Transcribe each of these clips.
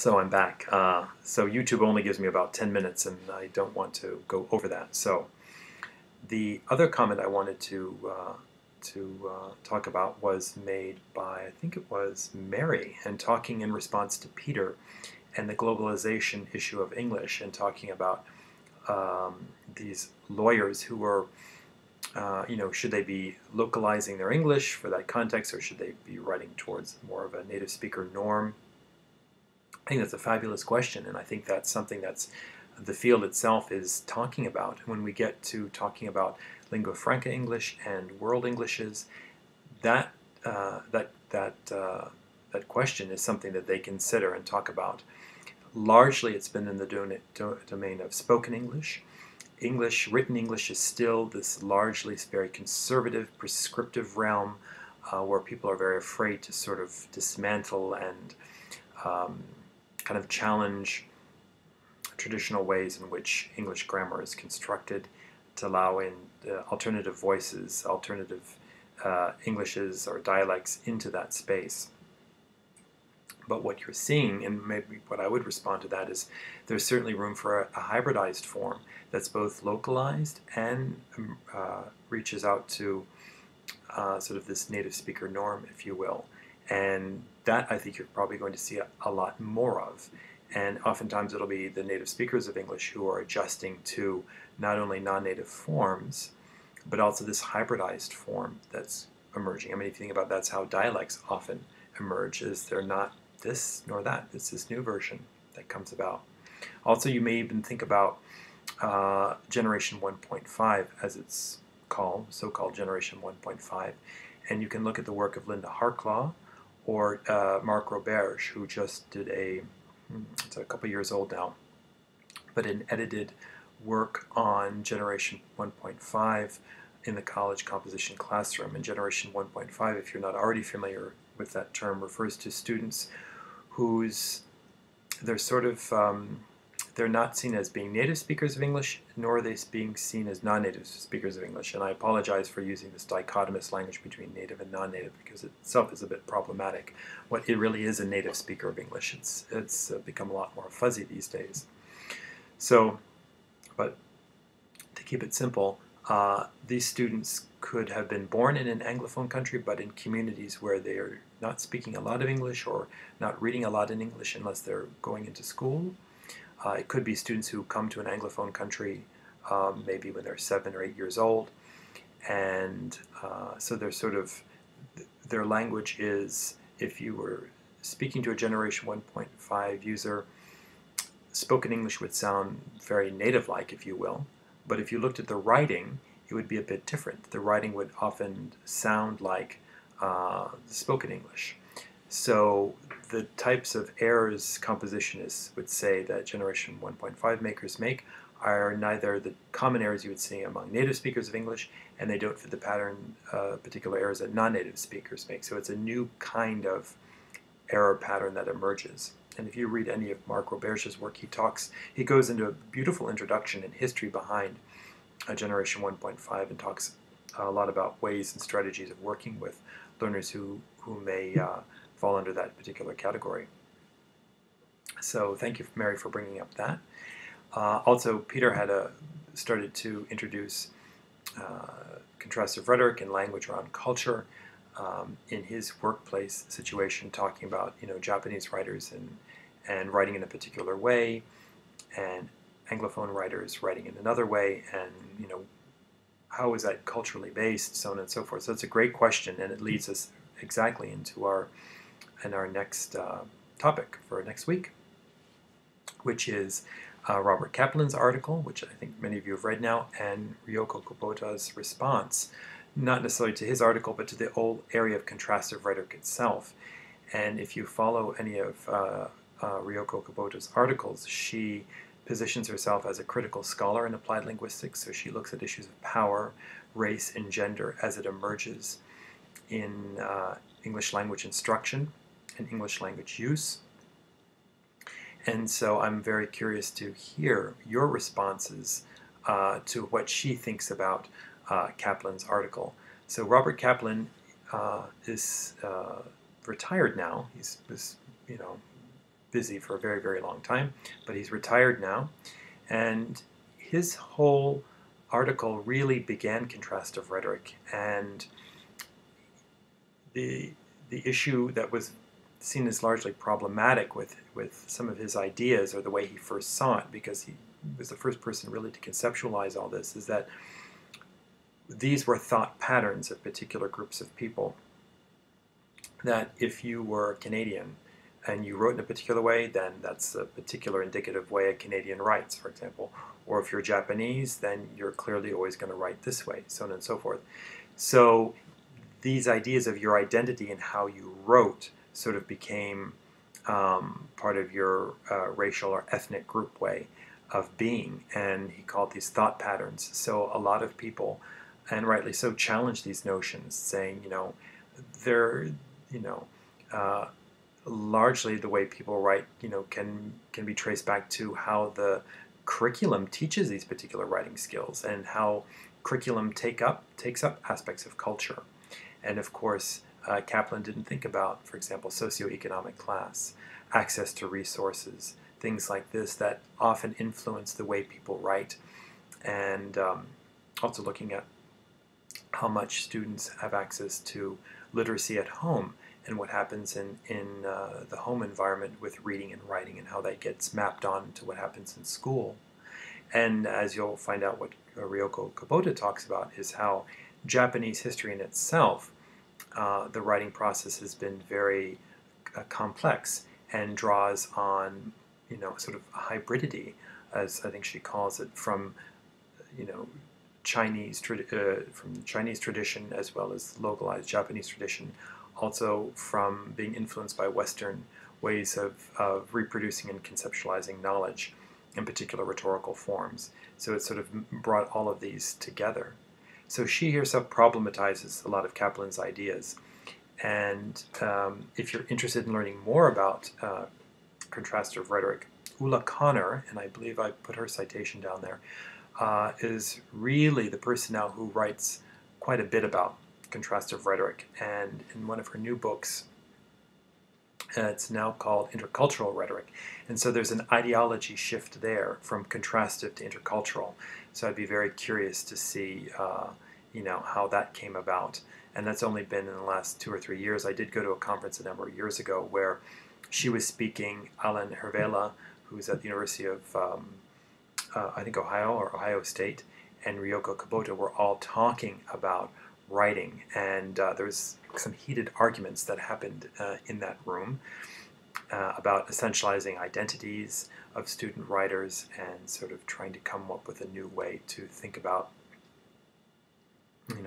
So I'm back. So YouTube only gives me about 10 minutes, and I don't want to go over that. So the other comment I wanted to talk about was made by, I think it was Mary, and talking in response to Peter and the globalization issue of English, and talking about these lawyers who were, should they be localizing their English for that context, or should they be writing towards more of a native speaker norm? I think that's a fabulous question, and I think that's something that's the field itself is talking about. When we get to talking about lingua franca English and world Englishes, that that question is something that they consider and talk about. Largely, it's been in the domain of spoken English. Written English is still this largely very conservative, prescriptive realm where people are very afraid to sort of dismantle and kind of challenge traditional ways in which English grammar is constructed, to allow in alternative voices, alternative Englishes or dialects into that space. But what you're seeing, and maybe what I would respond to that, is there's certainly room for a hybridized form that's both localized and reaches out to sort of this native speaker norm, if you will. And that I think you're probably going to see a lot more of. And oftentimes it'll be the native speakers of English who are adjusting to not only non-native forms, but also this hybridized form that's emerging. I mean, if you think about that's how dialects often emerge, is they're not this nor that. It's this new version that comes about. Also, you may even think about Generation 1.5, as it's called, so-called Generation 1.5, and you can look at the work of Linda Harklaw or Marc Roberge, who just did it's a couple years old now, but an edited work on Generation 1.5 in the college composition classroom. And Generation 1.5, if you're not already familiar with that term, refers to students whose they're sort of they're not seen as being native speakers of English, nor are they being seen as non-native speakers of English. And I apologize for using this dichotomous language between native and non-native, because it itself is a bit problematic. What it really is a native speaker of English. It's become a lot more fuzzy these days. So, but to keep it simple, these students could have been born in an Anglophone country, but in communities where they are not speaking a lot of English or not reading a lot in English unless they're going into school. It could be students who come to an Anglophone country maybe when they're 7 or 8 years old, and so they're sort of, their language is, if you were speaking to a Generation 1.5 user, spoken English would sound very native-like, if you will, but if you looked at the writing, it would be a bit different. The writing would often sound like spoken English. So the types of errors compositionists would say that Generation 1.5 makers make are neither the common errors you would see among native speakers of English, and they don't fit the pattern, particular errors that non-native speakers make. So it's a new kind of error pattern that emerges. And if you read any of Marc Roberge's work, he goes into a beautiful introduction and history behind Generation 1.5 and talks a lot about ways and strategies of working with learners who may fall under that particular category. So thank you, Mary, for bringing up that. Also, Peter had started to introduce contrastive rhetoric and language around culture in his workplace situation, talking about Japanese writers and writing in a particular way, and Anglophone writers writing in another way, and how is that culturally based, so on and so forth. So it's a great question, and it leads us exactly into our next topic for next week, which is Robert Kaplan's article, which I think many of you have read now, and Ryoko Kubota's response, not necessarily to his article, but to the whole area of contrastive rhetoric itself. And if you follow any of Ryoko Kubota's articles, she positions herself as a critical scholar in applied linguistics, so she looks at issues of power, race, and gender as it emerges in English language instruction and English language use. And so I'm very curious to hear your responses to what she thinks about Kaplan's article. So Robert Kaplan is retired now. He's busy for a very, very long time, but he's retired now. And his whole article really began contrastive rhetoric, and the issue that was seen as largely problematic with some of his ideas, or the way he first saw it, because he was the first person really to conceptualize all this, is that these were thought patterns of particular groups of people. That if you were Canadian and you wrote in a particular way, then that's a particular indicative way a Canadian writes, for example. Or if you're Japanese, then you're clearly always going to write this way, so on and so forth. So these ideas of your identity and how you wrote sort of became part of your racial or ethnic group way of being, and he called these thought patterns. So a lot of people, and rightly so, challenge these notions, saying, they're, largely the way people write, can be traced back to how the curriculum teaches these particular writing skills, and how curriculum takes up aspects of culture. And of course, Kaplan didn't think about, for example, socioeconomic class, access to resources, things like this that often influence the way people write, and also looking at how much students have access to literacy at home, and what happens in the home environment with reading and writing, and how that gets mapped on to what happens in school. And as you'll find out, what Ryoko Kubota talks about is how Japanese history in itself, the writing process has been very complex, and draws on, sort of a hybridity, as I think she calls it, from, Chinese tradition, as well as localized Japanese tradition, also from being influenced by Western ways of reproducing and conceptualizing knowledge, in particular rhetorical forms. So it sort of brought all of these together. So she herself problematizes a lot of Kaplan's ideas. And if you're interested in learning more about contrastive rhetoric, Ulla Connor, and I believe I put her citation down there, is really the person now who writes quite a bit about contrastive rhetoric. And in one of her new books, it's now called Intercultural Rhetoric. And so there's an ideology shift there from contrastive to intercultural. So I'd be very curious to see how that came about. And that's only been in the last 2 or 3 years. I did go to a conference a number of years ago where she was speaking. Alan Hervela, who's at the University of, I think, Ohio or Ohio State, and Ryoko Kubota were all talking about writing. And there was some heated arguments that happened in that room about essentializing identities of student writers, and sort of trying to come up with a new way to think about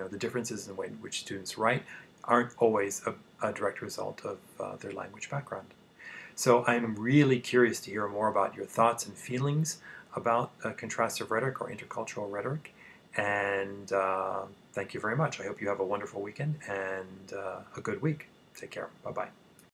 the differences in the way in which students write aren't always a direct result of their language background. So I'm really curious to hear more about your thoughts and feelings about contrastive rhetoric or intercultural rhetoric. And thank you very much. I hope you have a wonderful weekend and a good week. Take care. Bye-bye.